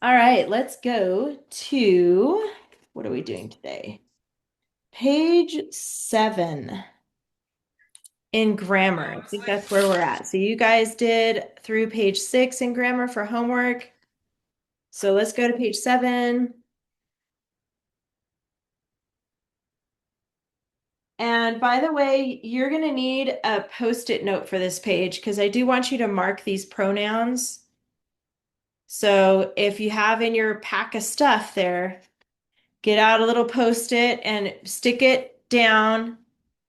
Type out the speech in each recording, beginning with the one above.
All right, let's go to what are we doing today? Page 7 in grammar. I think that's where we're at. So you guys did through page 6 in grammar for homework. So let's go to page 7. And by the way, you're going to need a post-it note for this page because I do want you to mark these pronouns. So if you have in your pack of stuff there, get out a little post-it and stick it down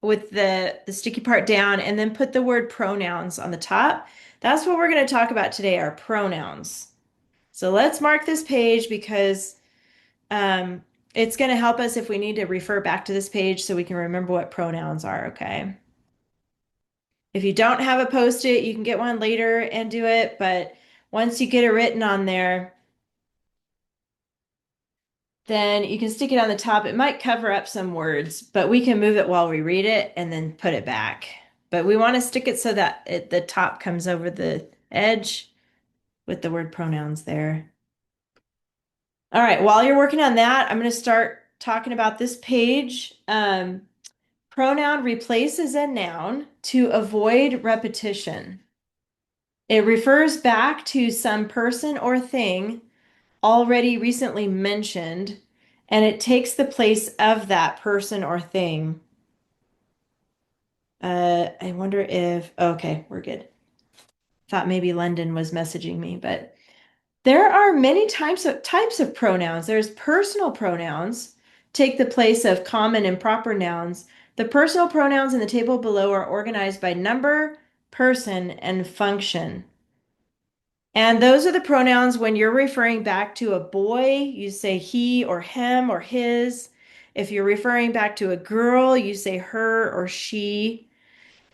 with the sticky part down and then put the word pronouns on the top. That's what we're going to talk about today, are pronouns. So let's mark this page because um, it's going to help us if we need to refer back to this page so we can remember what pronouns are, okay? If you don't have a post-it, you can get one later and do it, but once you get it written on there, then you can stick it on the top. It might cover up some words, but we can move it while we read it and then put it back. But we want to stick it so that the top comes over the edge with the word pronouns there. All right, while you're working on that, I'm going to start talking about this page. Pronoun replaces a noun to avoid repetition. It refers back to some person or thing already recently mentioned, and it takes the place of that person or thing. I wonder if, okay, we're good. Thought maybe London was messaging me, but there are many types of pronouns. There's personal pronouns, take the place of common and proper nouns. The personal pronouns in the table below are organized by number, person, and function. And those are the pronouns when you're referring back to a boy, you say he or him or his. If you're referring back to a girl, you say her or she.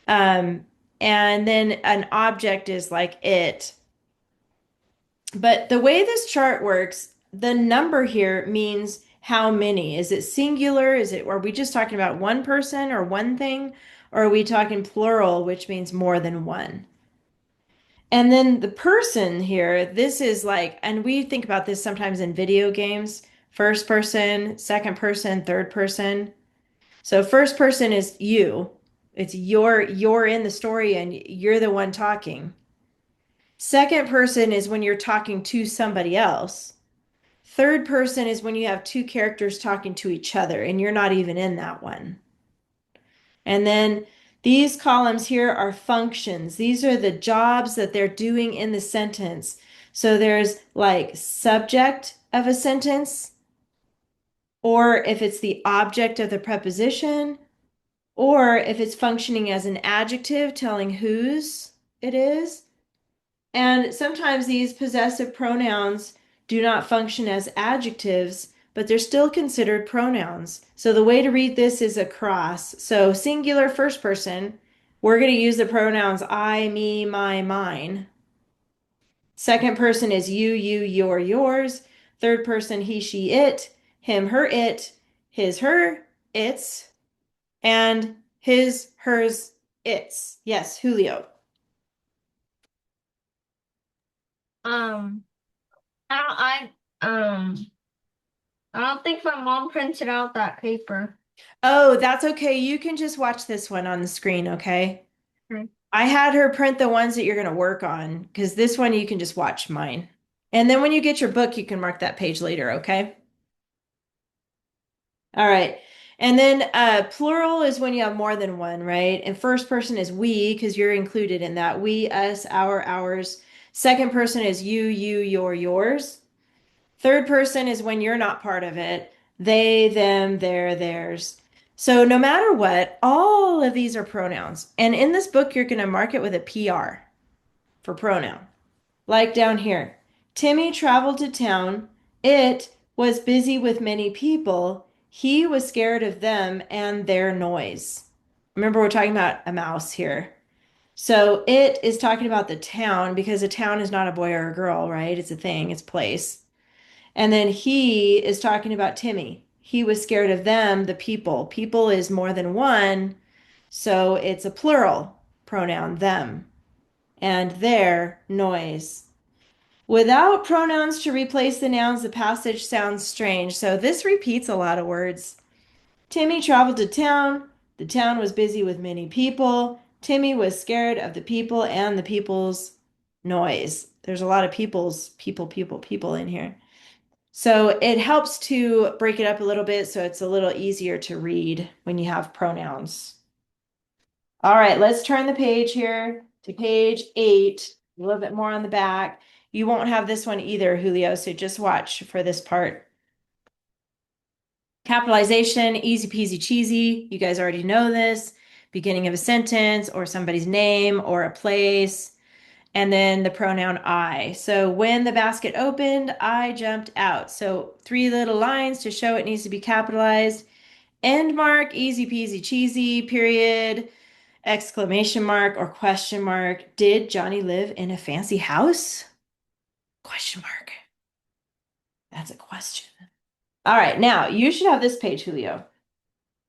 Um, and then an object is like it. But the way this chart works, the number here means how many. Is it singular? Are we just talking about one person or one thing? Or are we talking plural, which means more than one? And then the person here, this is like, and we think about this sometimes in video games, first person, second person, third person. So first person is you. It's you're in the story and you're the one talking. Second person is when you're talking to somebody else. Third person is when you have two characters talking to each other and you're not even in that one. And then these columns here are functions. These are the jobs that they're doing in the sentence. So there's like subject of a sentence, or if it's the object of the preposition, or if it's functioning as an adjective telling whose it is. And sometimes these possessive pronouns do not function as adjectives, but they're still considered pronouns. So the way to read this is across. So singular first person, we're going to use the pronouns I, me, my, mine. Second person is you, your, yours. Third person, he, she, it. Him, her, it. His, her, its. And his, hers, its. Yes, Julio. Um, I I don't think my mom printed out that paper. Oh, that's okay. You can just watch this one on the screen, okay? Okay. I had her print the ones that you're going to work on because this one you can just watch mine. And then when you get your book, you can mark that page later, okay? All right. And then plural is when you have more than one, right? And first person is we because you're included in that. We, us, our, ours. Second person is you, your, yours. Third person is when you're not part of it. They, them, their, theirs. So no matter what, all of these are pronouns. And in this book, you're going to mark it with a PR for pronoun. Like down here, Timmy traveled to town. It was busy with many people. He was scared of them and their noise. Remember, we're talking about a mouse here. So it is talking about the town because a town is not a boy or a girl, right? It's a thing, it's a place. And then he is talking about Timmy. He was scared of them, the people. People is more than one, so it's a plural pronoun, them, and their noise. Without pronouns to replace the nouns, the passage sounds strange. So this repeats a lot of words. Timmy traveled to town. The town was busy with many people. Timmy was scared of the people and the people's noise. There's a lot of people in here. So it helps to break it up a little bit so it's a little easier to read when you have pronouns. All right, let's turn the page here to page 8, a little bit more on the back. You won't have this one either, Julio, so just watch for this part. Capitalization, easy peasy cheesy. You guys already know this. Beginning of a sentence or somebody's name or a place. And then the pronoun I. So when the basket opened, I jumped out. So three little lines to show it needs to be capitalized. End mark, easy peasy cheesy, period, exclamation mark or question mark. Did Johnny live in a fancy house? Question mark. That's a question. All right, now you should have this page, Julio.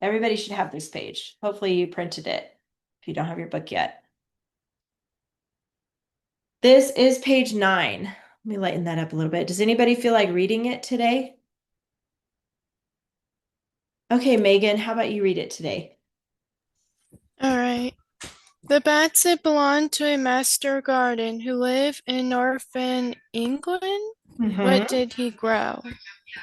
Everybody should have this page. Hopefully you printed it if you don't have your book yet. This is page 9. Let me lighten that up a little bit. Does anybody feel like reading it today? Okay, Megan, how about you read it today? All right. The basket belonged to a master garden who lived in northern England. What Hmm. did he grow?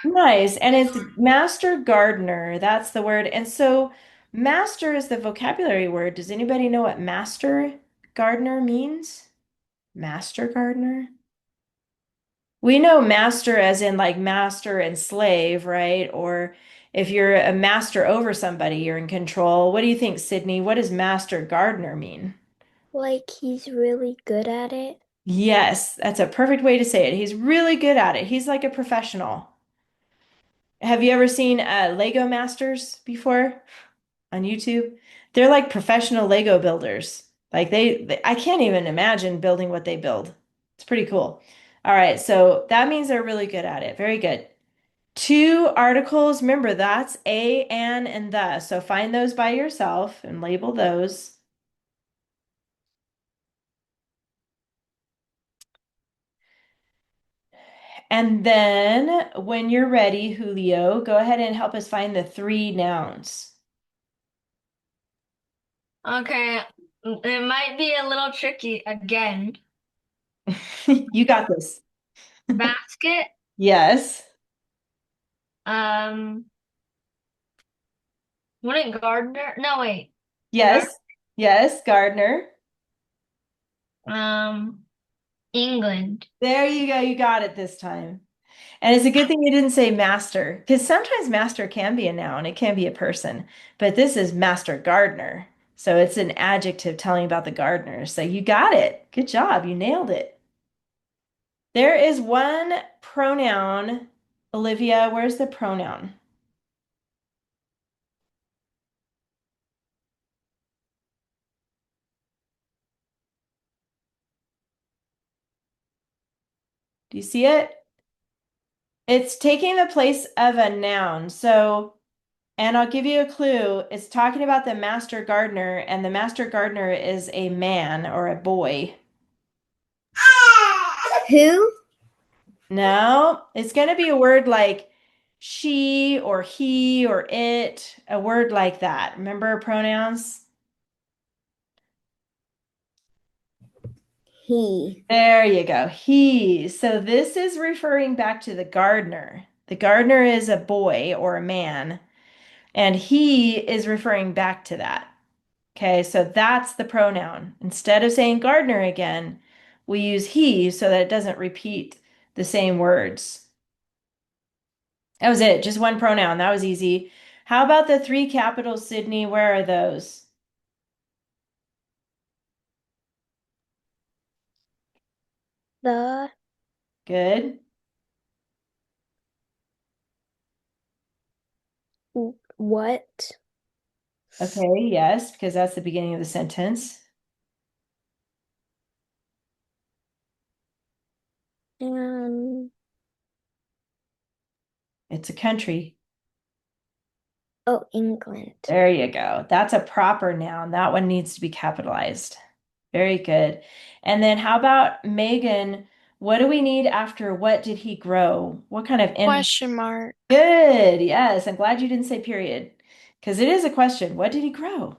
Nice. And it's master gardener. That's the word. And so master is the vocabulary word. Does anybody know what master gardener means? Master gardener? We know master as in like master and slave, right? Or if you're a master over somebody, you're in control. What do you think, Sydney? What does master gardener mean? Like he's really good at it. Yes, that's a perfect way to say it. He's really good at it. He's like a professional. Have you ever seen Lego Masters before on YouTube? They're like professional Lego builders. Like I can't even imagine building what they build. It's pretty cool. All right, so that means they're really good at it. Very good. Two articles, remember that's a, an, and the. So find those by yourself and label those. And then when you're ready, Julio, go ahead and help us find the three nouns. Okay, it might be a little tricky again. You got this. Basket, Yes. um, wouldn't gardener? No, wait. Gar Yes. Yes, Gardner. um, England. There you go. You got it this time. And it's a good thing you didn't say master, because sometimes master can be a noun, it can be a person, but this is master gardener. So it's an adjective telling about the gardener. So you got it. Good job. You nailed it. There is one pronoun. Olivia, where's the pronoun? Do you see it? It's taking the place of a noun. So, and I'll give you a clue. It's talking about the master gardener, and the master gardener is a man or a boy. Who? No, it's going to be a word like she or he or it, a word like that. Remember pronouns? He. There you go. He. So this is referring back to the gardener. The gardener is a boy or a man, and he is referring back to that. Okay, so that's the pronoun. Instead of saying gardener again, we use he so that it doesn't repeat the same words. That was it, just one pronoun. That was easy. How about the three capitals, Sydney? Where are those? The Good. what? Okay, yes, because that's the beginning of the sentence. Um, It's a country. oh, England. There you go. That's a proper noun. That one needs to be capitalized. Very good. And then how about Megan? What do we need after what did he grow? What kind of end? Question mark. Good. Yes. I'm glad you didn't say period because it is a question. What did he grow?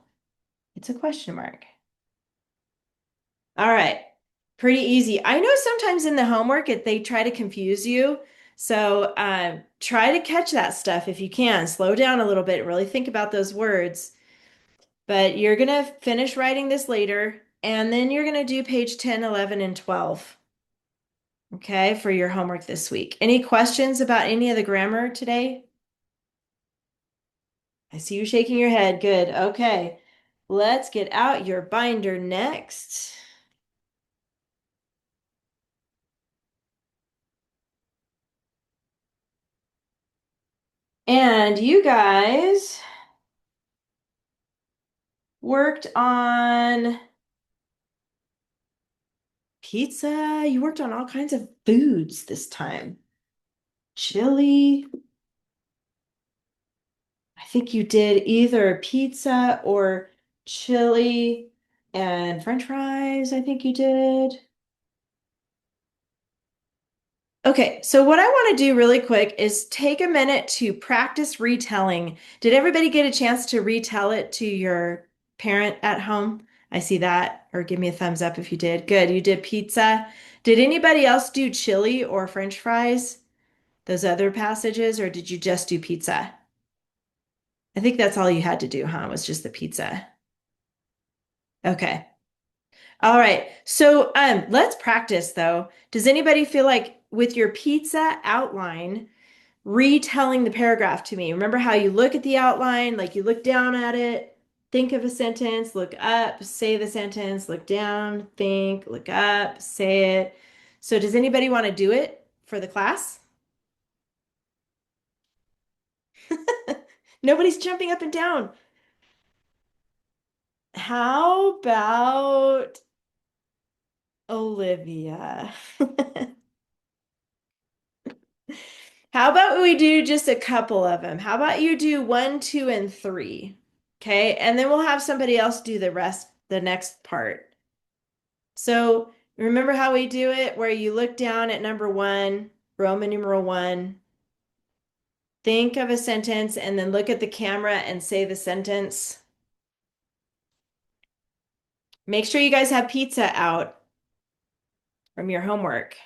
It's a question mark. All right. Pretty easy. I know sometimes in the homework they try to confuse you. So try to catch that stuff if you can. Slow down a little bit. Really think about those words. But you're going to finish writing this later, and then you're going to do page 10, 11, and 12. Okay, for your homework this week. Any questions about any of the grammar today? I see you shaking your head. Good. Okay. Let's get out your binder next. And you guys worked on pizza. You worked on all kinds of foods this time. Chili. I think you did either pizza or chili and French fries, I think you did. Okay, so what I want to do really quick is take a minute to practice retelling. Did everybody get a chance to retell it to your parent at home? I see that, or give me a thumbs up if you did. Good, you did pizza. Did anybody else do chili or French fries? Those other passages, or did you just do pizza? I think that's all you had to do, huh? Was just the pizza. Okay. All right. So let's practice though. Does anybody feel like with your pizza outline, retelling the paragraph to me? Remember how you look at the outline, like you look down at it, think of a sentence, look up, say the sentence, look down, think, look up, say it. So does anybody want to do it for the class? Nobody's jumping up and down. How about Olivia? How about we do just a couple of them? How about you do one, two, and three? Okay. And then we'll have somebody else do the rest, the next part. So remember how we do it, where you look down at number one, Roman numeral one, think of a sentence, and then look at the camera and say the sentence. Make sure you guys have pizza out from your homework.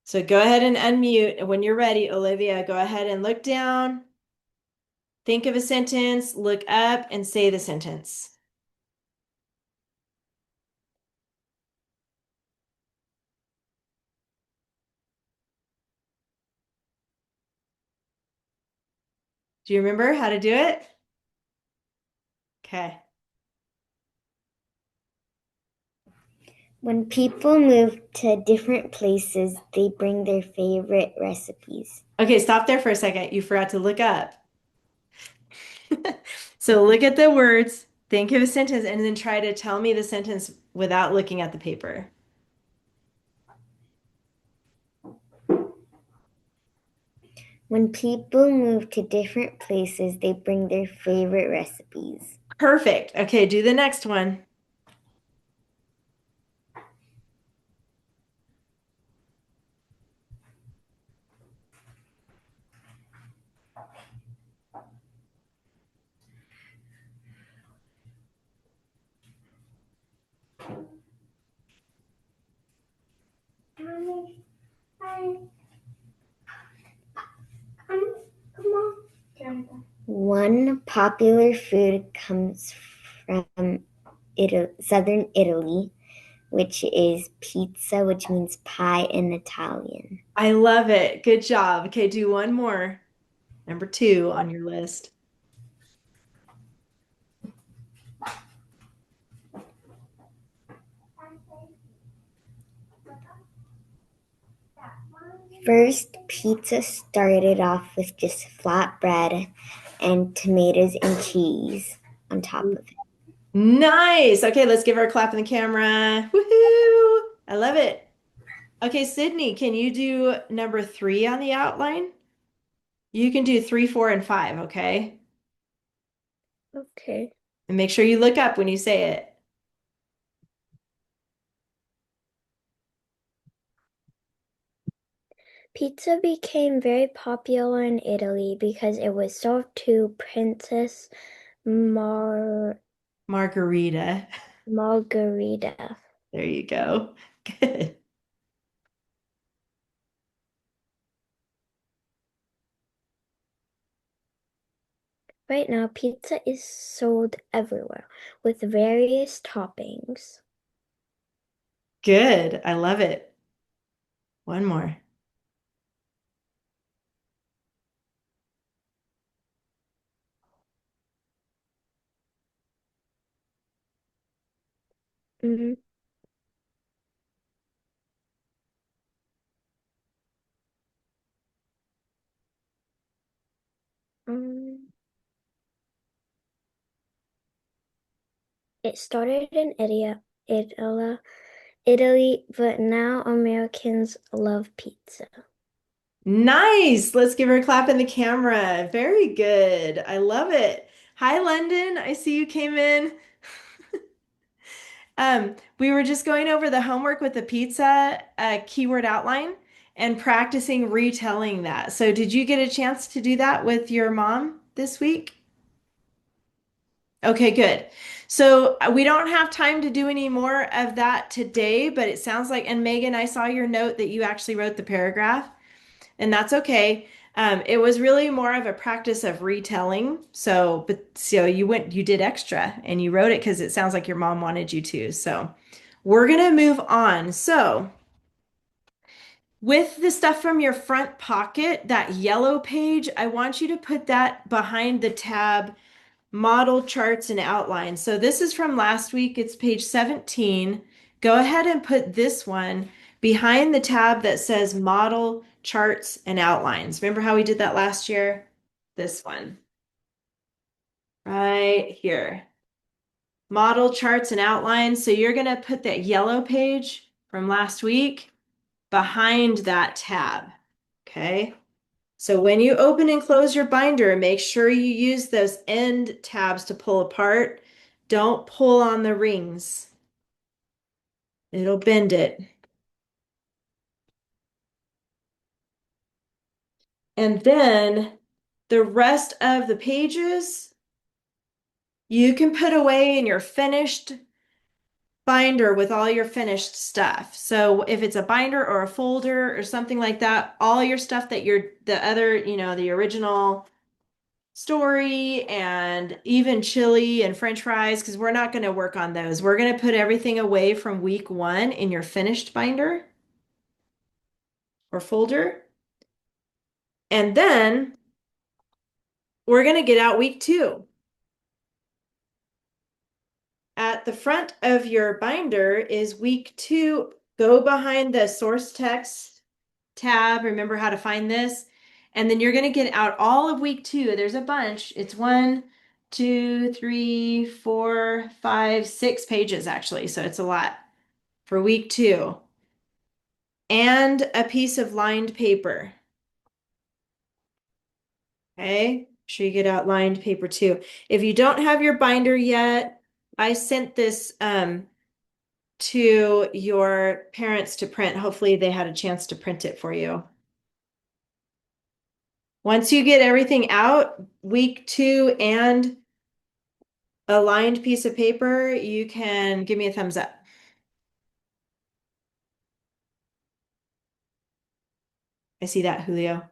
So go ahead and unmute. And when you're ready, Olivia, go ahead and look down, think of a sentence, look up, and say the sentence. Do you remember how to do it? Okay. When people move to different places, they bring their favorite recipes. Okay, stop there for a second. You forgot to look up. So look at the words, think of a sentence, and then try to tell me the sentence without looking at the paper. When people move to different places, they bring their favorite recipes. Perfect. Okay, do the next one. One popular food comes from southern Italy, which is pizza, which means pie in Italian. I love it. Good job. Okay, do one more. Number two on your list. First, pizza started off with just flat bread and tomatoes and cheese on top of it. Nice. Okay, let's give her a clap in the camera. Woohoo! I love it. Okay, Sydney, can you do number three on the outline? You can do three, four, and five, okay? Okay. And make sure you look up when you say it. Pizza became very popular in Italy because it was served to Princess Mar Margarita. Margarita. There you go. Good. Right now, pizza is sold everywhere with various toppings. Good. I love it. One more. Mhm. Um, it started in Italy, but now Americans love pizza. Nice. Let's give her a clap in the camera. Very good. I love it. Hi, London. I see you came in. We were just going over the homework with the pizza keyword outline and practicing retelling that. So, did you get a chance to do that with your mom this week? Okay, good. So, we don't have time to do any more of that today, but it sounds like, and Megan, I saw your note that you actually wrote the paragraph, and that's okay. It was really more of a practice of retelling. So you did extra and you wrote it because it sounds like your mom wanted you to. So, we're gonna move on. So, with the stuff from your front pocket, that yellow page, I want you to put that behind the tab Model Charts and Outlines. So, this is from last week. It's page 17. Go ahead and put this one behind the tab that says Model Charts and Outlines. Remember how we did that last year? This one right here. Model Charts and Outlines. So, you're going to put that yellow page from last week behind that tab. Okay. So when you open and close your binder, make sure you use those end tabs to pull apart. Don't pull on the rings. It'll bend it. And then the rest of the pages you can put away in your finished binder with all your finished stuff. So if it's a binder or a folder or something like that, all your stuff that the other, the original story and even chili and French fries, because we're not going to work on those. We're going to put everything away from week 1 in your finished binder or folder. And then we're going to get out week 2. At the front of your binder is week 2. Go behind the source text tab. Remember how to find this. And then you're going to get out all of week 2. There's a bunch. It's 1, 2, 3, 4, 5, 6 pages actually. So it's a lot for week 2. And a piece of lined paper. Okay. Make sure you get out lined paper too. If you don't have your binder yet, I sent this to your parents to print. Hopefully they had a chance to print it for you. Once you get everything out, week 2 and a lined piece of paper, you can give me a thumbs up. I see that, Julio.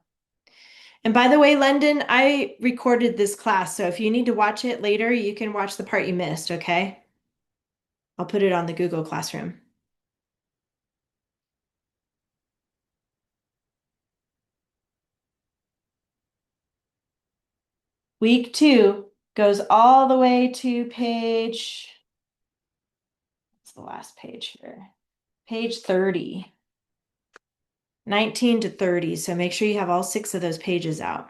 And by the way, London, I recorded this class, so if you need to watch it later, you can watch the part you missed, okay? I'll put it on the Google Classroom. Week 2 goes all the way to what's the last page here? Page 30. 19 to 30. So make sure you have all 6 of those pages out.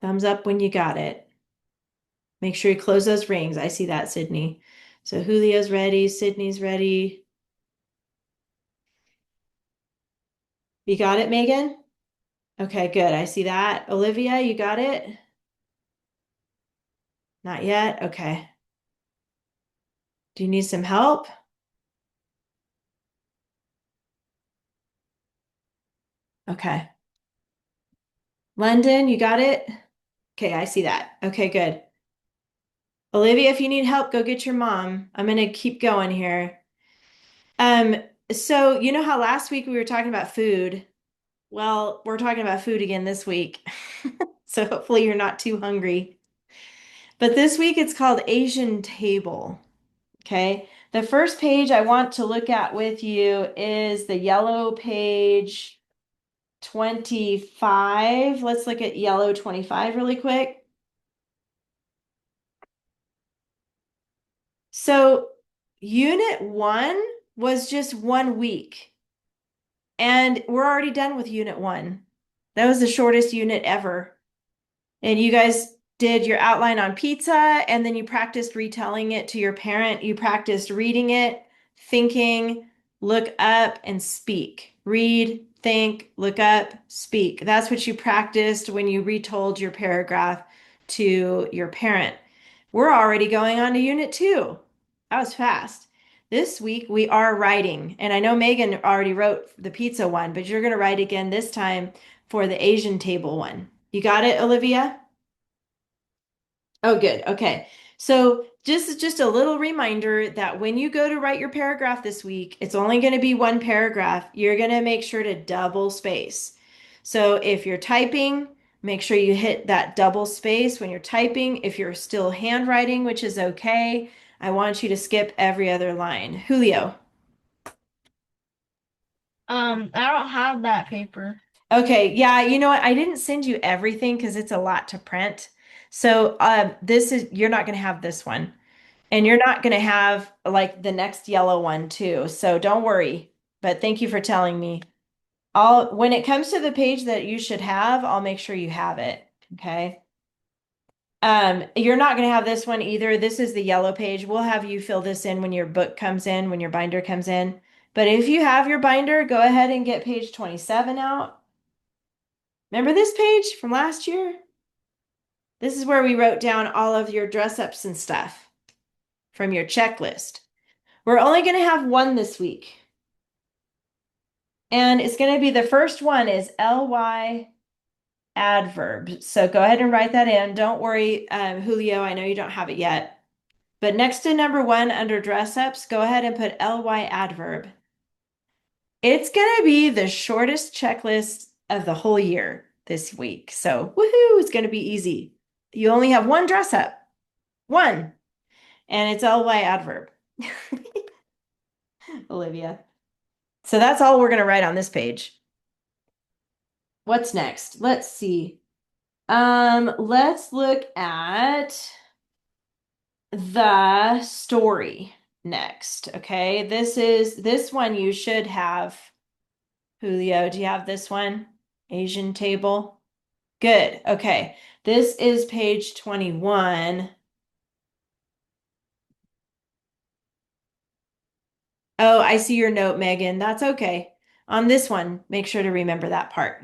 Thumbs up when you got it. Make sure you close those rings. I see that, Sydney. So Julio's ready. Sydney's ready. You got it, Megan? Okay, good. I see that. Olivia, you got it? Not yet? Okay. Do you need some help? Okay. London, you got it? Okay, I see that. Okay, good. Olivia, if you need help, go get your mom. I'm gonna keep going here. Um, so you know how last week we were talking about food? Well, we're talking about food again this week. So hopefully you're not too hungry. But this week it's called Asian Table. Okay. The first page I want to look at with you is the yellow page 25. Let's look at yellow 25 really quick. So unit 1 was just 1 week, and we're already done with unit 1. That was the shortest unit ever. And you guys did your outline on pizza, and then you practiced retelling it to your parent. You practiced reading it, thinking, look up, and speak. Read, think, look up, speak. That's what you practiced when you retold your paragraph to your parent. We're already going on to unit 2. That was fast. This week we are writing, and I know Megan already wrote the pizza one, but you're going to write again this time for the Asian table one. You got it, Olivia? Oh, good. Okay. So just a little reminder that when you go to write your paragraph this week, it's only going to be one paragraph. You're going to make sure to double space. So if you're typing, make sure you hit that double space when you're typing. If you're still handwriting, which is okay, I want you to skip every other line. Julio. I don't have that paper. Okay, yeah, you know what? I didn't send you everything because it's a lot to print. So this is you're not going to have this one. And you're not going to have like the next yellow one too. So don't worry. But thank you for telling me. When it comes to the page that you should have, I'll make sure you have it. Okay. You're not going to have this one either. This is the yellow page. We'll have you fill this in when your book comes in, when your binder comes in. But if you have your binder, go ahead and get page 27 out. Remember this page from last year? This is where we wrote down all of your dress ups and stuff from your checklist. We're only going to have one this week. And it's going to be the first one is ly adverb. So go ahead and write that in. Don't worry, Julio, I know you don't have it yet. But next to number 1 under dress ups, go ahead and put ly adverb. It's going to be the shortest checklist of the whole year this week. So woohoo, it's going to be easy. You only have one dress up, one, and it's ly adverb. Olivia. So that's all we're going to write on this page. What's next? Let's see. Let's look at the story next. Okay, this one you should have. Julio, do you have this one? Asian table. Good. Okay. This is page 21. Oh, I see your note, Megan. That's okay. On this one, make sure to remember that part.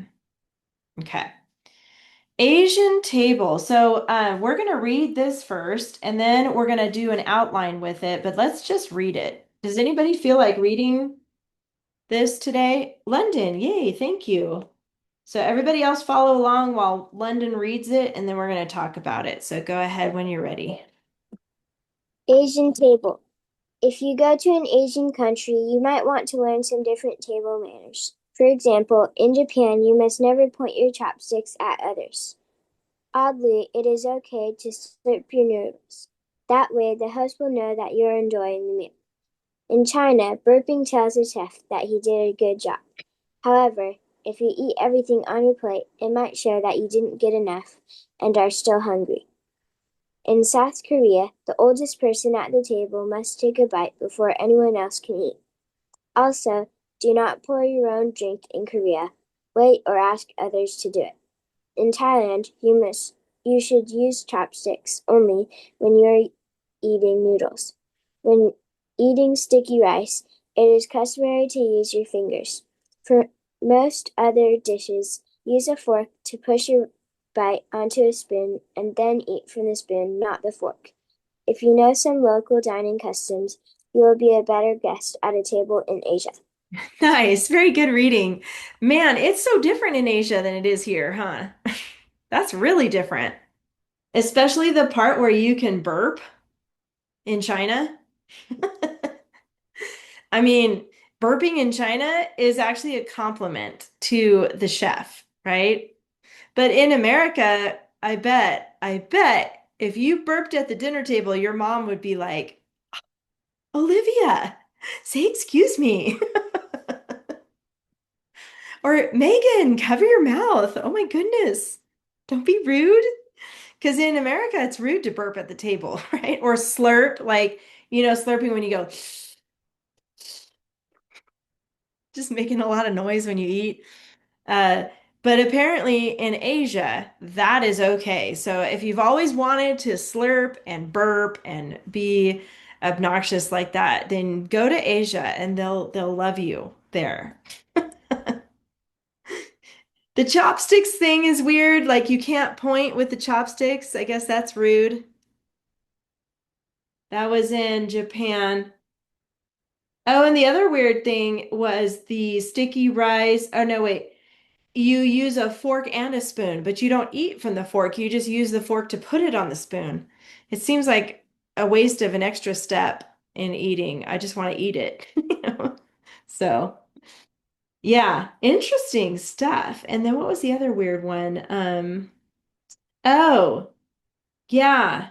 Okay. Asian table. So we're going to read this first, and then we're going to do an outline with it, but let's just read it. Does anybody feel like reading this today? London, yay, thank you. So everybody else follow along while London reads it, and then we're going to talk about it. So go ahead when you're ready. Asian table. If you go to an Asian country, you might want to learn some different table manners. For example, in Japan, you must never point your chopsticks at others. Oddly, it is okay to slurp your noodles. That way, the host will know that you're enjoying the meal. In China, burping tells a chef that he did a good job. However, if you eat everything on your plate, it might show that you didn't get enough and are still hungry. In South Korea, the oldest person at the table must take a bite before anyone else can eat. Also, do not pour your own drink in Korea. Wait or ask others to do it. In Thailand, you should use chopsticks only when you're eating noodles. When eating sticky rice, it is customary to use your fingers. For most other dishes, use a fork to push your bite onto a spoon and then eat from the spoon, not the fork. If you know some local dining customs, you will be a better guest at a table in Asia. Nice. Very good reading. Man, it's so different in Asia than it is here, huh? That's really different. Especially the part where you can burp in China. I mean, burping in China is actually a compliment to the chef, right? But in America, I bet if you burped at the dinner table, your mom would be like, Olivia, say excuse me. Or Megan, cover your mouth. Oh my goodness. Don't be rude. Because in America, it's rude to burp at the table, right? Or slurp, like, slurping when you go, just making a lot of noise when you eat. Uh, but apparently in Asia, that is okay. So if you've always wanted to slurp and burp and be obnoxious like that, then go to Asia and they'll love you there. The chopsticks thing is weird. Like you can't point with the chopsticks. I guess that's rude. That was in Japan. Oh, and the other weird thing was the sticky rice. Oh, no, wait. You use a fork and a spoon, but you don't eat from the fork. You just use the fork to put it on the spoon. It seems like a waste of an extra step in eating. I just want to eat it, you know? So, yeah, interesting stuff. And then what was the other weird one? Oh, yeah.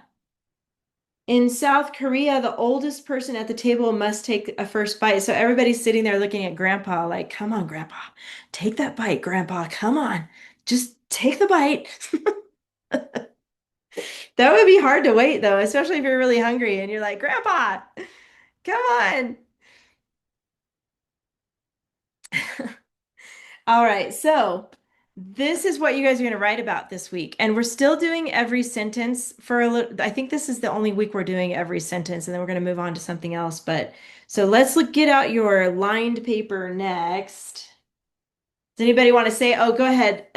In South Korea, the oldest person at the table must take a first bite. So everybody's sitting there looking at Grandpa like, come on, Grandpa, take that bite, Grandpa. Come on, just take the bite. That would be hard to wait, though, especially if you're really hungry and you're like, Grandpa, come on. All right, so this is what you guys are going to write about this week. And we're still doing every sentence for a little. I think this is the only week we're doing every sentence, and then we're going to move on to something else. But so let's get out your lined paper next. Does anybody want to say, oh, go ahead.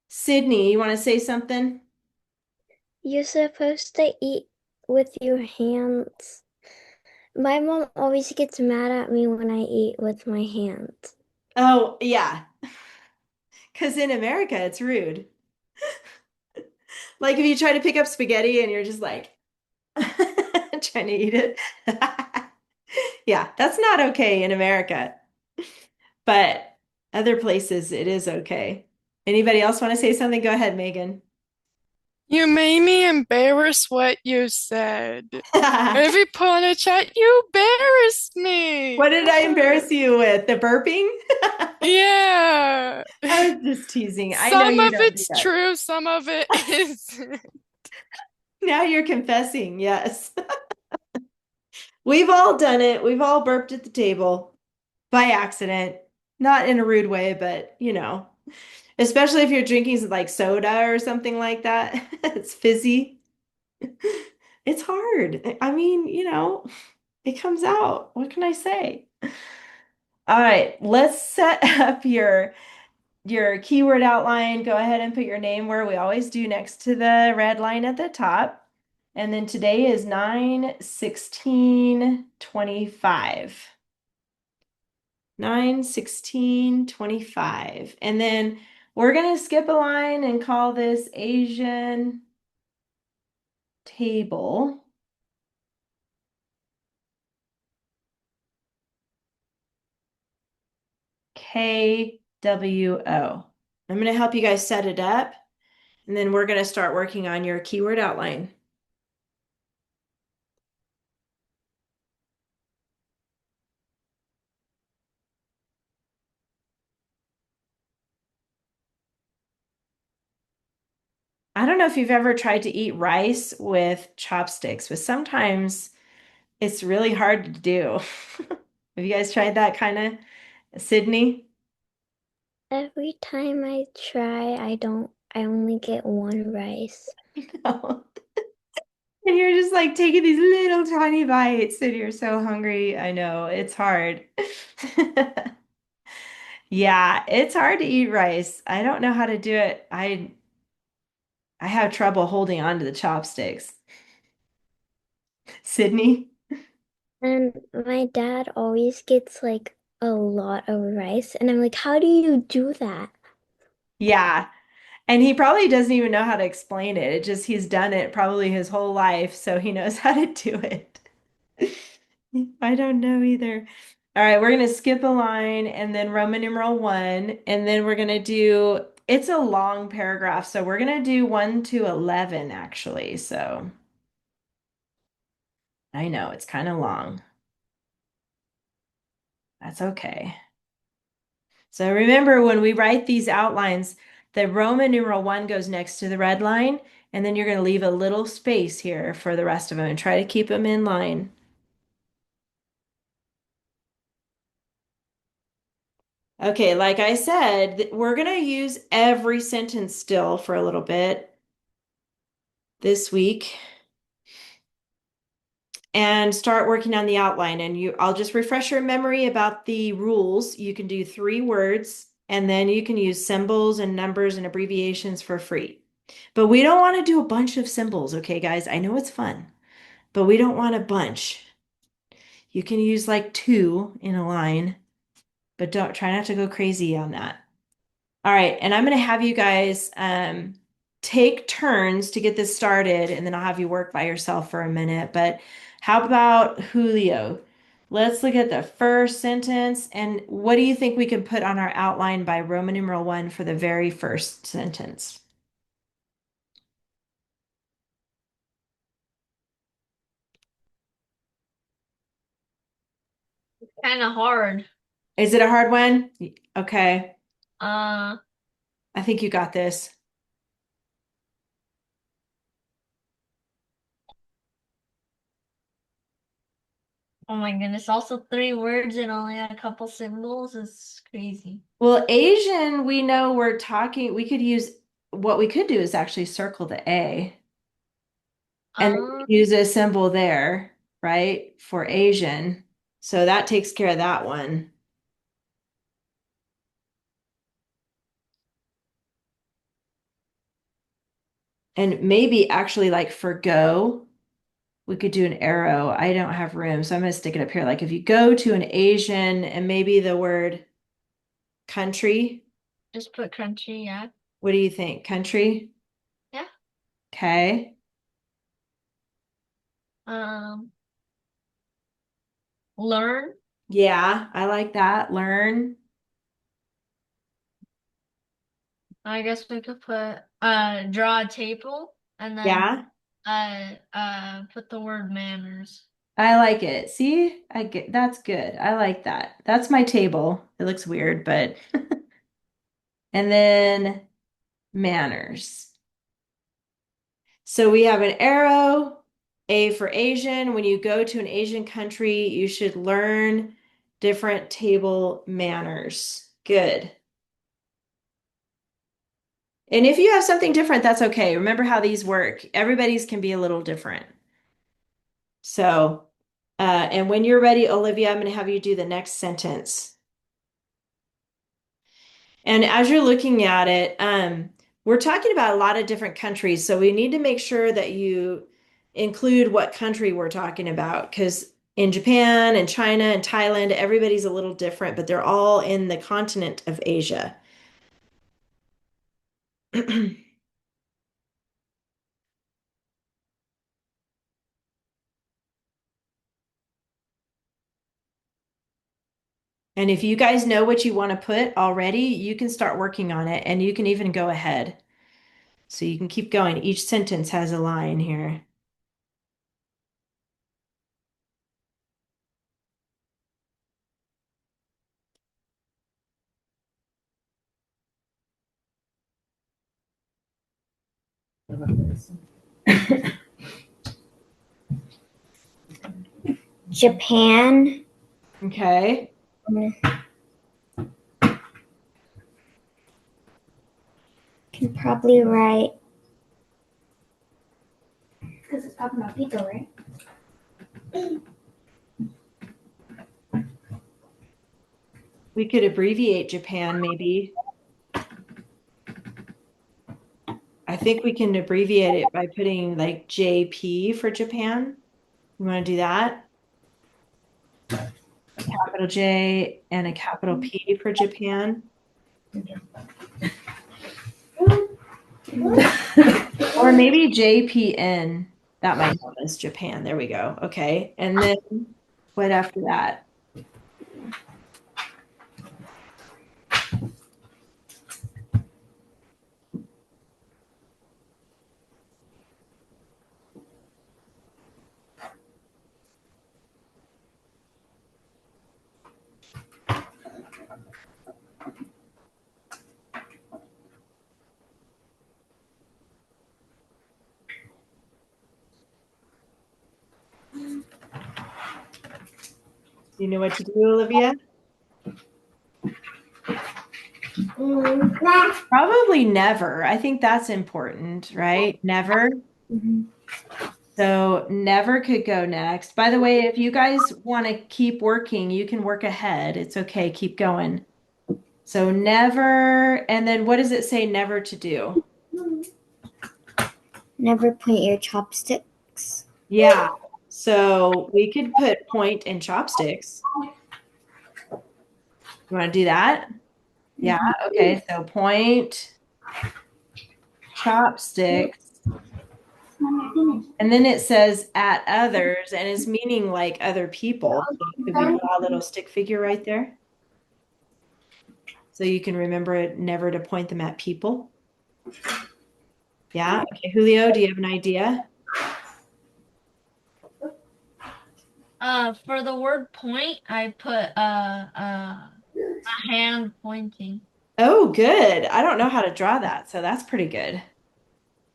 Sydney, you want to say something? You're supposed to eat with your hands. My mom always gets mad at me when I eat with my hands. Oh, yeah. Because in America, it's rude. Like if you try to pick up spaghetti and you're just like trying to eat it. Yeah, that's not okay in America, but other places it is okay. Anybody else want to say something? Go ahead, Megan. You made me embarrass what you said. Every point I chat, you embarrassed me. What did I embarrass you with? The burping? Yeah. I was just teasing. I know Some you of don't do it's that. true, some of it is. Now you're confessing. Yes. We've all done it. We've all burped at the table by accident. Not in a rude way, but especially if you're drinking like soda or something like that. It's fizzy. It's hard. I mean, it comes out. What can I say? All right, let's set up your keyword outline. Go ahead and put your name where we always do next to the red line at the top. And then today is 9/16/25. 9/16/25. And then we're going to skip a line and call this Asian table. KWO. I'm going to help you guys set it up, and then we're going to start working on your keyword outline. I don't know if you've ever tried to eat rice with chopsticks, but sometimes it's really hard to do. Have you guys tried that kind of, Sydney? Every time I try, I only get one rice. No. And you're just like taking these little tiny bites and you're so hungry. I know, it's hard. Yeah, it's hard to eat rice. I don't know how to do it. I have trouble holding on to the chopsticks. Sydney? And my dad always gets like a lot of rice. And I'm like, how do you do that? Yeah. And he probably doesn't even know how to explain it. It just he's done it probably his whole life, so he knows how to do it. I don't know either. All right, we're gonna skip a line and then Roman numeral one, and then we're gonna do it's a long paragraph, so we're gonna do 1 to 11 actually. So I know it's kind of long. That's okay. So remember when we write these outlines, the Roman numeral one goes next to the red line, and then you're going to leave a little space here for the rest of them and try to keep them in line. Okay, like I said, we're going to use every sentence still for a little bit this week and start working on the outline. And I'll just refresh your memory about the rules. You can do 3 words, and then you can use symbols and numbers and abbreviations for free. But we don't want to do a bunch of symbols, okay, guys? I know it's fun, but we don't want a bunch. You can use like 2 in a line, but don't try not to go crazy on that. All right, and I'm going to have you guys take turns to get this started, and then I'll have you work by yourself for a minute. But how about Julio? Let's look at the first sentence, and what do you think we can put on our outline by Roman numeral 1 for the very first sentence? Kind of hard. Is it a hard one? Okay, Uh, I think you got this. oh my goodness. Also 3 words and only a couple symbols is crazy. Well, Asian, we know we're talking, we could use, what we could do is actually circle the A and then Um, use a symbol there, right, for Asian. So that takes care of that one. And maybe actually like for go, we could do an arrow. I don't have room, so I'm going to stick it up here. Like if you go to an Asian and maybe the word country, just put country, yeah. what do you think? Country? Yeah. Okay. Um, learn. Yeah, I like that. Learn. I guess we could put draw a table and then Yeah. put the word manners. I like it. See, I get that's good. I like that. That's my table. It looks weird, but and then manners. So we have an arrow, A for Asian. When you go to an Asian country, you should learn different table manners. Good. And if you have something different, that's okay. Remember how these work. Everybody's can be a little different. So, and when you're ready, Olivia, I'm going to have you do the next sentence. And as you're looking at it, we're talking about a lot of different countries. So we need to make sure that you include what country we're talking about, because in Japan and China and Thailand, everybody's a little different, but they're all in the continent of Asia. And if you guys know what you want to put already, you can start working on it and you can even go ahead. So you can keep going. Each sentence has a line here. Japan. Okay. Can probably write. Because it's talking about pizza, right? We could abbreviate Japan maybe. I think we can abbreviate it by putting like JP for Japan. You want to do that? capital J and a capital P for Japan. Or maybe JPN. That might help us, Japan. There we go. Okay. And then what after that? You know what to do, Olivia? Probably never. I think that's important, right? Never. So never could go next. By the way, if you guys want to keep working, you can work ahead. It's okay. Keep going. So never. And then what does it say never to do? Never point your chopsticks. Yeah. So we could put point in chopsticks. You want to do that? Yeah. Okay. So point, chopsticks. And then it says at others, and it's meaning like other people. So could we draw a little stick figure right there? So you can remember it never to point them at people. Yeah. Okay. Julio, do you have an idea? For the word point, I put a hand pointing. Oh, good. I don't know how to draw that, so that's pretty good.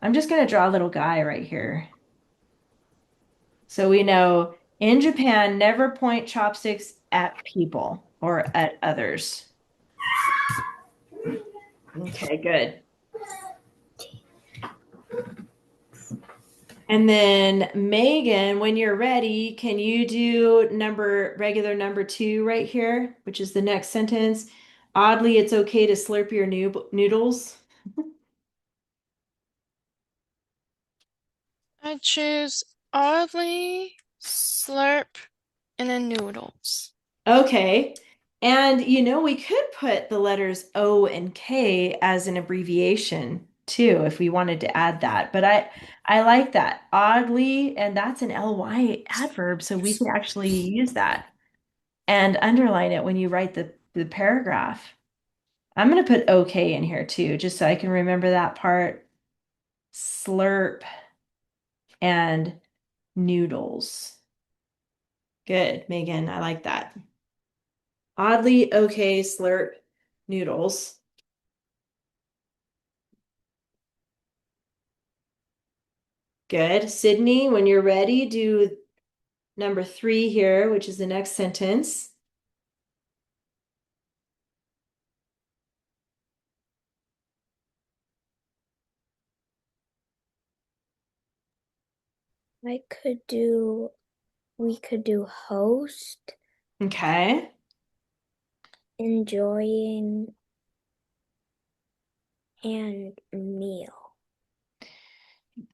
I'm just going to draw a little guy right here. So we know in Japan, never point chopsticks at people or at others. Okay, good. And then Megan, when you're ready, can you do regular number 2 right here, which is the next sentence? Oddly, it's okay to slurp your noodles. I choose oddly, slurp, and then noodles. Okay. And we could put the letters O and K as an abbreviation too, if we wanted to add that. But I like that. Oddly, and that's an ly adverb, so we could actually use that and underline it when you write the paragraph. I'm going to put OK in here too, just so I can remember that part. Slurp and noodles. Good, Megan. I like that. Oddly OK, slurp, noodles. Good. Sydney, when you're ready, do number 3 here, which is the next sentence. We could do host, Okay. enjoying, and meal.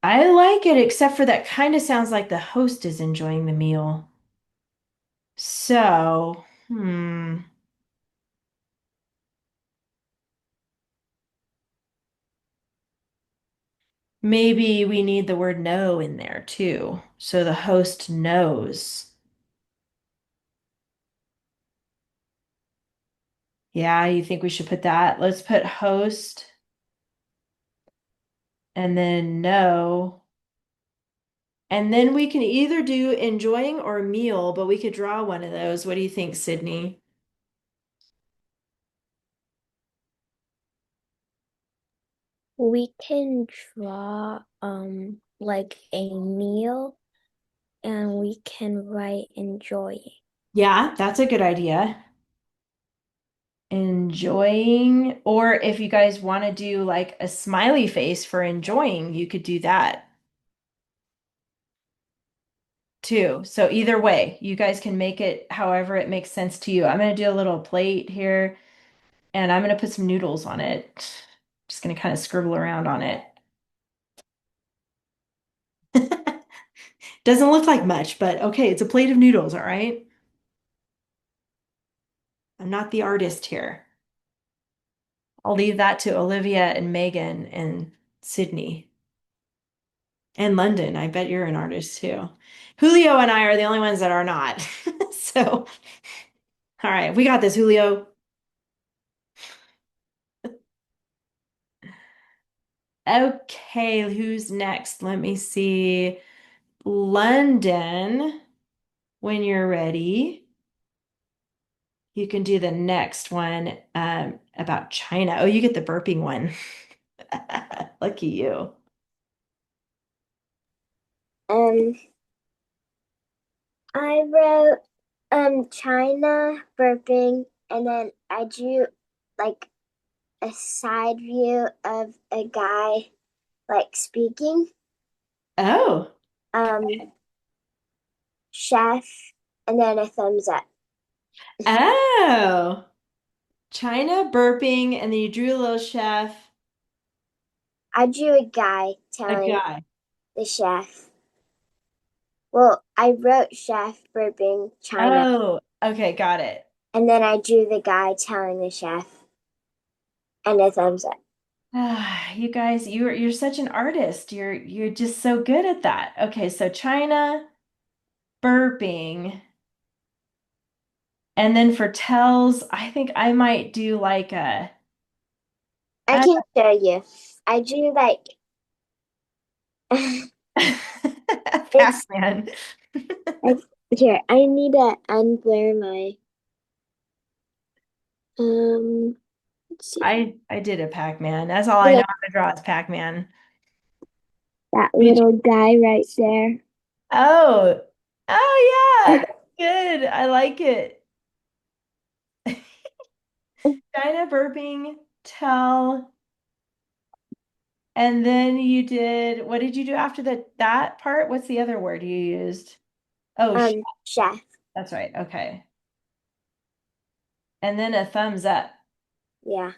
I like it, except for that kind of sounds like the host is enjoying the meal. So, maybe we need the word know in there too. So the host knows. Yeah, you think we should put that? Let's put host and then know. And then we can either do enjoying or meal, but we could draw one of those. What do you think, Sydney? We can draw like a meal and we can write enjoying. Yeah, that's a good idea. Enjoying, or if you guys want to do like a smiley face for enjoying, you could do that too. So either way, you guys can make it however it makes sense to you. I'm going to do a little plate here and I'm going to put some noodles on it. Just going to kind of scribble around on it. Doesn't look like much, but okay, it's a plate of noodles, all right? I'm not the artist here. I'll leave that to Olivia and Megan and Sydney and London. I bet you're an artist too. Julio and I are the only ones that are not. So, all right, we got this, Julio. Okay, who's next? Let me see. London, when you're ready, you can do the next one about China. Oh, you get the burping one. Lucky you. Um, I wrote China burping, and then I drew like a side view of a guy like speaking. Oh, Um, chef, and then a thumbs up. oh. China burping, and then you drew a little chef, I drew a guy a telling guy. the chef. Well, I wrote chef burping China, Oh, okay, got it. and then I drew the guy telling the chef, and a thumbs up. Ah, you guys, you're such an artist. You're just so good at that. Okay, so China burping. And then for tells, I think I might do like a I can show you. I drew like it's Pac-Man. here. I need to unblur my let's see I did a Pac-Man. That's all I know Look, how to draw is Pac-Man. that Did you- little guy right there. Oh, oh yeah. Good. I like it. China burping, tell, and then you did, what did you do after that part? What's the other word you used? Oh, Chef. that's right. Okay. And then a thumbs up. Yeah.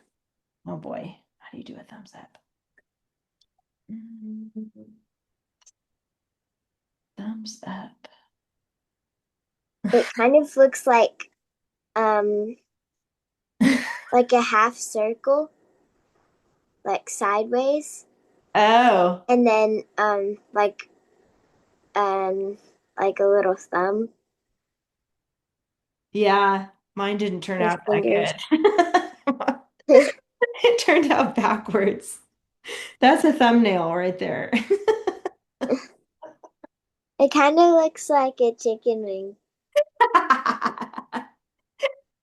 Oh boy. How do you do a thumbs up? Thumbs up. It kind of looks um like a half circle, like sideways, Oh, and then like a little thumb yeah. Mine didn't turn with out that fingers. good. It turned out backwards. That's a thumbnail right there. It kind of looks like a chicken wing.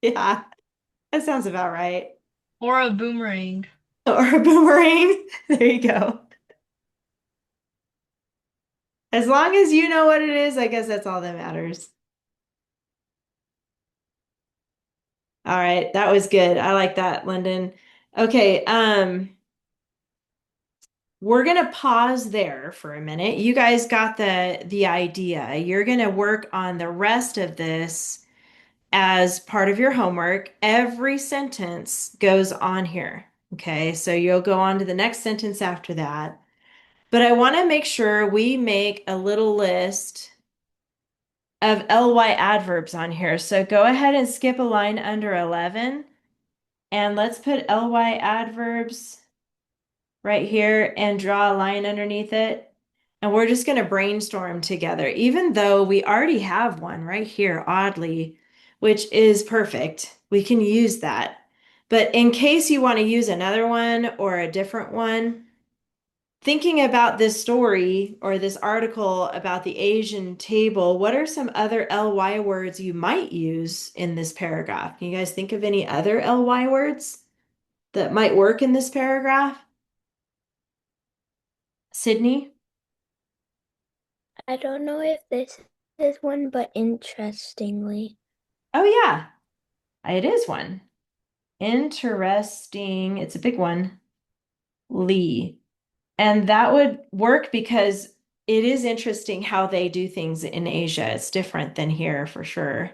Yeah, that sounds about right. Or a boomerang. Or a boomerang. There you go. As long as you know what it is, I guess that's all that matters. All right, that was good. I like that, Lyndon. Okay, we're gonna pause there for a minute. You guys got the idea. You're gonna work on the rest of this as part of your homework. Every sentence goes on here. Okay, so you'll go on to the next sentence after that. But I want to make sure we make a little list of ly adverbs on here. So go ahead and skip a line under 11 and let's put ly adverbs right here and draw a line underneath it. And we're just going to brainstorm together, even though we already have one right here, oddly, which is perfect. We can use that. But in case you want to use another one or a different one, thinking about this story or this article about the Asian table, what are some other ly words you might use in this paragraph? Can you guys think of any other ly words that might work in this paragraph? Sydney? I don't know if this is one, but interestingly. Oh, yeah, it is one. Interesting. It's a big one. Lee. And that would work because it is interesting how they do things in Asia. It's different than here for sure.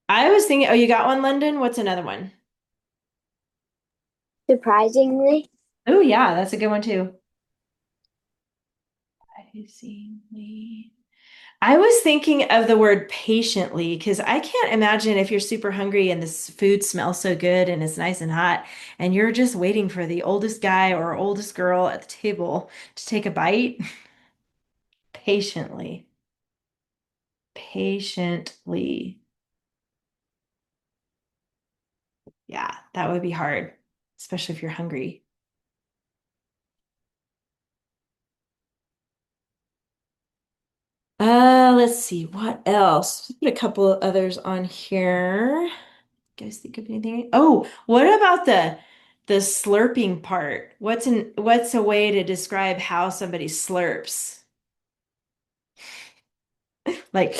I was thinking, oh, you got one, London? What's another one? Surprisingly. Oh, yeah, that's a good one too. Surprisingly. I was thinking of the word patiently because I can't imagine if you're super hungry and this food smells so good and it's nice and hot and you're just waiting for the oldest guy or oldest girl at the table to take a bite. Patiently. Patiently. Yeah, that would be hard, especially if you're hungry. Let's see, what else? Put a couple of others on here. Guys think of anything? Oh, what about the slurping part? What's a way to describe how somebody slurps? Like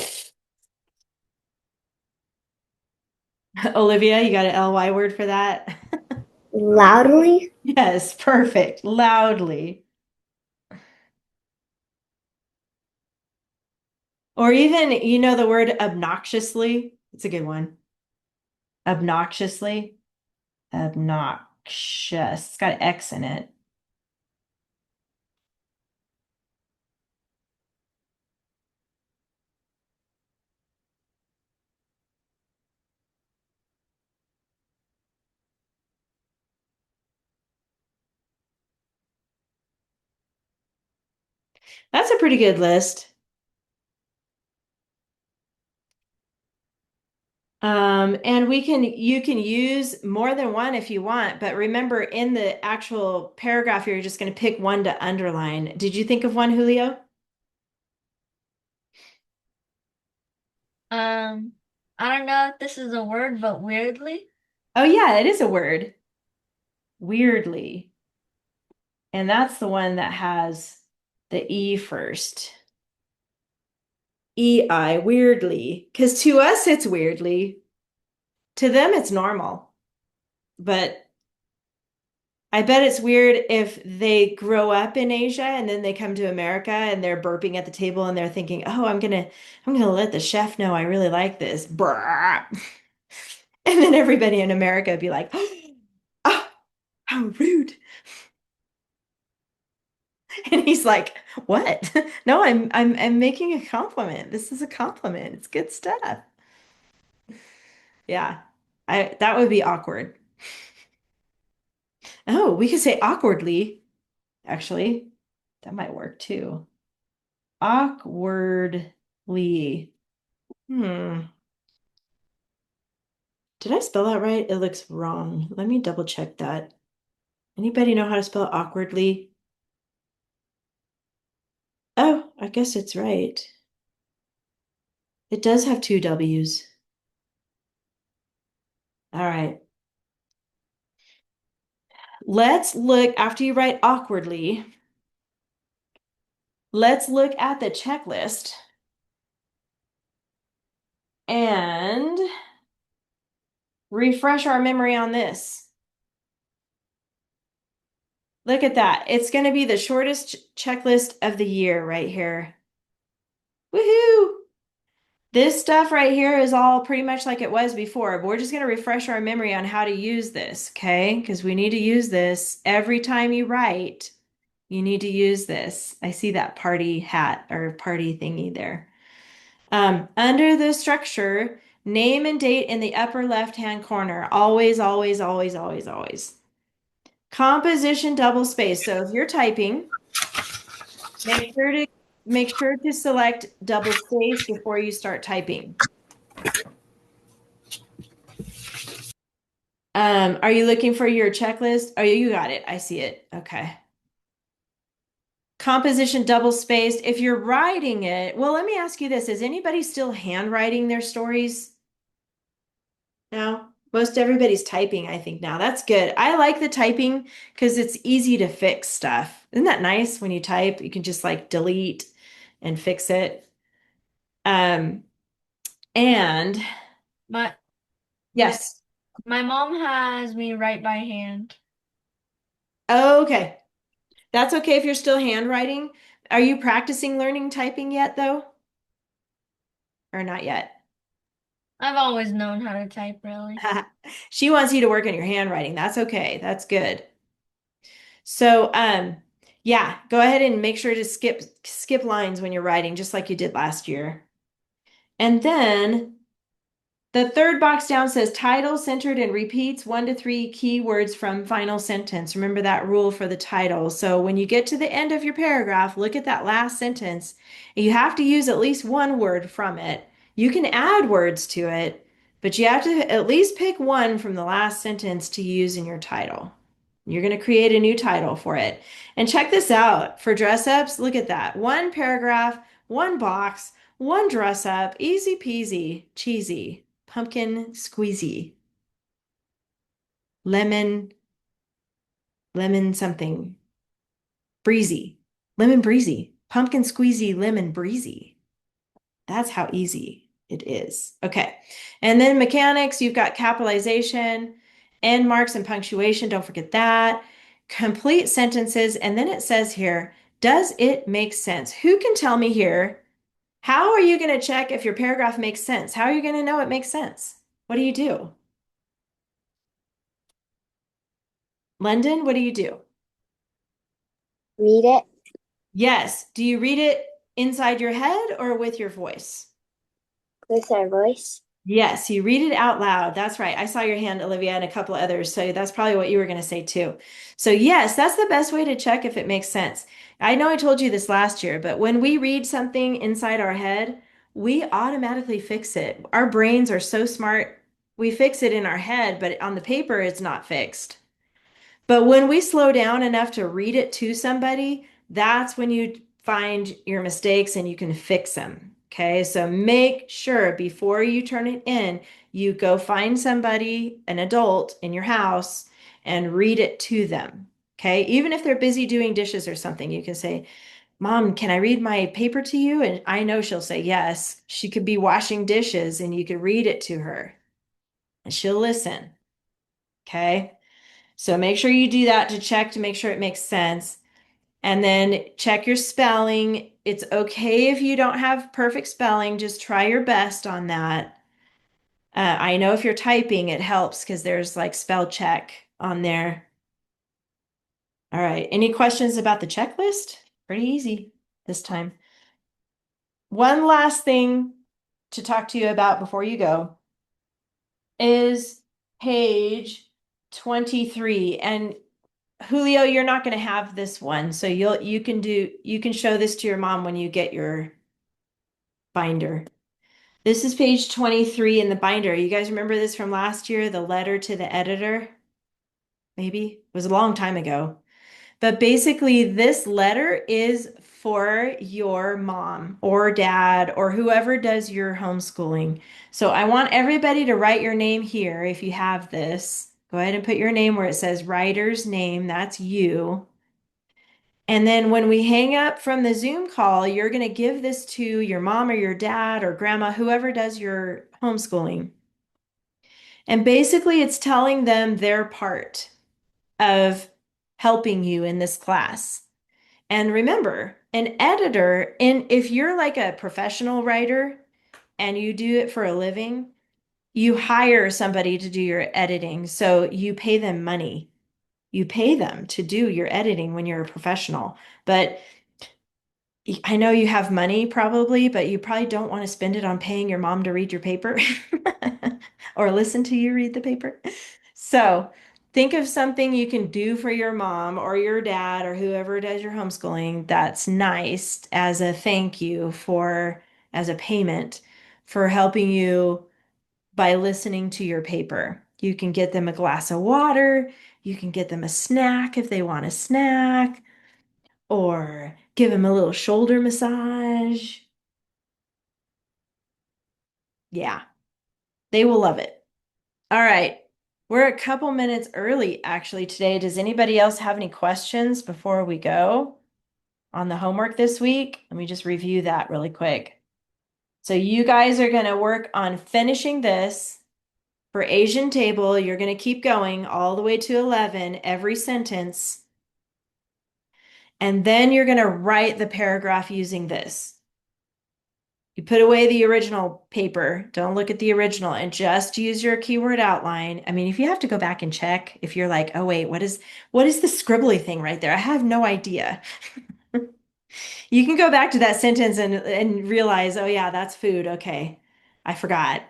Olivia, you got an LY word for that? Loudly? Yes, perfect. Loudly. Or even, the word obnoxiously. It's a good one. Obnoxiously. Obnoxious. It's got an X in it. That's a pretty good list. And you can use more than one if you want, but remember in the actual paragraph, you're just going to pick one to underline. Did you think of one, Julio? Um, I don't know if this is a word, but weirdly. Oh, yeah, it is a word. Weirdly. And that's the one that has the E first. EI, weirdly. Because to us, it's weirdly. To them, it's normal. But I bet it's weird if they grow up in Asia and then they come to America and they're burping at the table and they're thinking, "Oh, I'm gonna let the chef know I really like this." Brrr. And then everybody in America would be like, "Oh, how rude." And he's like, "What? No, I'm making a compliment. This is a compliment. It's good stuff." Yeah. That would be awkward. Oh, we could say awkwardly, actually. That might work too. Awkwardly. Hmm. Did I spell that right? It looks wrong. Let me double check that. Anybody know how to spell awkwardly? Oh, I guess it's right. It does have two W's. All right. Let's look, after you write awkwardly, let's look at the checklist and refresh our memory on this. Look at that. It's going to be the shortest checklist of the year right here. Woohoo! This stuff right here is all pretty much like it was before, but we're just going to refresh our memory on how to use this, okay? Because we need to use this every time you write. You need to use this. I see that party hat or party thingy there. Under the structure, name and date in the upper left-hand corner. Always, always, always, always, always. Composition double space. So if you're typing, make sure to select double space before you start typing. Are you looking for your checklist? Oh, you got it. I see it. Okay. Composition double spaced. If you're writing it, well, let me ask you this. Is anybody still handwriting their stories now? Most everybody's typing, I think, now. That's good. I like the typing because it's easy to fix stuff. Isn't that nice when you type? You can just like delete and fix it. Um, and My yes. my mom has me write by hand. Okay. That's okay if you're still handwriting. Are you practicing learning typing yet, though? Or not yet? I've always known how to type, really. She wants you to work on your handwriting. That's okay. That's good. So, Yeah, go ahead and make sure to skip lines when you're writing, just like you did last year. And then the third box down says title centered and repeats 1 to 3 keywords from final sentence. Remember that rule for the title. So when you get to the end of your paragraph, look at that last sentence. You have to use at least one word from it. You can add words to it, but you have to at least pick one from the last sentence to use in your title. You're going to create a new title for it. And check this out for dress ups. Look at that. One paragraph, one box, one dress up, easy peasy, cheesy. Pumpkin squeezy. Lemon, lemon something. Breezy. Lemon breezy. Pumpkin squeezy, lemon breezy. That's how easy it is. Okay. And then mechanics, you've got capitalization, end marks, and punctuation. Don't forget that. Complete sentences. And then it says here, does it make sense? Who can tell me here? How are you going to check if your paragraph makes sense? How are you going to know it makes sense? What do you do? London, what do you do? Read it Yes. Do you read it inside your head or with your voice? with our voice. Yes, you read it out loud. That's right. I saw your hand, Olivia, and a couple of others. So that's probably what you were going to say too. So, yes, that's the best way to check if it makes sense. I know I told you this last year, but when we read something inside our head, we automatically fix it. Our brains are so smart. We fix it in our head, but on the paper, it's not fixed. But when we slow down enough to read it to somebody, that's when you find your mistakes and you can fix them. Okay, so make sure before you turn it in, you go find somebody, an adult in your house, and read it to them. Okay, even if they're busy doing dishes or something, you can say, Mom, can I read my paper to you? And I know she'll say yes. She could be washing dishes and you could read it to her and she'll listen. Okay. So make sure you do that to check to make sure it makes sense. And then check your spelling. It's okay if you don't have perfect spelling, just try your best on that. I know if you're typing, it helps because there's like spell check on there. All right. Any questions about the checklist? Pretty easy this time. One last thing to talk to you about before you go is page 23. And Julio, you're not going to have this one, so you can show this to your mom when you get your binder. This is page 23 in the binder. You guys remember this from last year, the letter to the editor? Maybe it was a long time ago. But basically, this letter is for your mom or dad or whoever does your homeschooling. So I want everybody to write your name here if you have this. Go ahead and put your name where it says writer's name. That's you. And then when we hang up from the Zoom call, you're going to give this to your mom or your dad or grandma, whoever does your homeschooling. And basically, it's telling them their part of helping you in this class. And remember, an editor, and if you're like a professional writer and you do it for a living, you hire somebody to do your editing. So you pay them money. You pay them to do your editing when you're a professional. But I know you have money probably, but you probably don't want to spend it on paying your mom to read your paper or listen to you read the paper. So think of something you can do for your mom or your dad or whoever does your homeschooling that's nice as a thank you for, as a payment for helping you by listening to your paper. You can get them a glass of water. You can get them a snack if they want a snack or give him a little shoulder massage. Yeah, they will love it. All right. We're a couple minutes early actually today. Does anybody else have any questions before we go on the homework this week? Let me just review that really quick. So you guys are going to work on finishing this. For Asian table, you're going to keep going all the way to 11, every sentence. And then you're going to write the paragraph using this. You put away the original paper. Don't look at the original and just use your keyword outline. I mean, if you have to go back and check, if you're like, oh wait, what is the scribbly thing right there? I have no idea. You can go back to that sentence and realize, oh yeah, that's food. Okay. I forgot.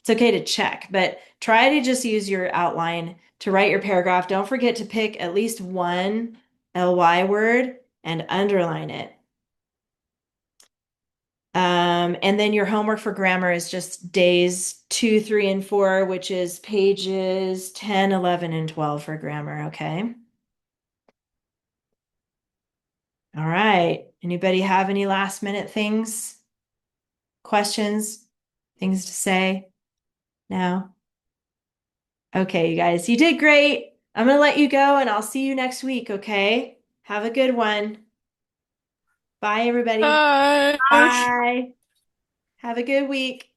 It's okay to check, but try to just use your outline to write your paragraph. Don't forget to pick at least one ly word and underline it. And then your homework for grammar is just days 2, 3, and 4, which is pages 10, 11, and 12 for grammar. Okay. All right. Anybody have any last minute things, questions, things to say now? Okay, you guys, you did great. I'm going to let you go and I'll see you next week. Okay. Have a good one. Bye, everybody. Bye. Bye. Have a good week.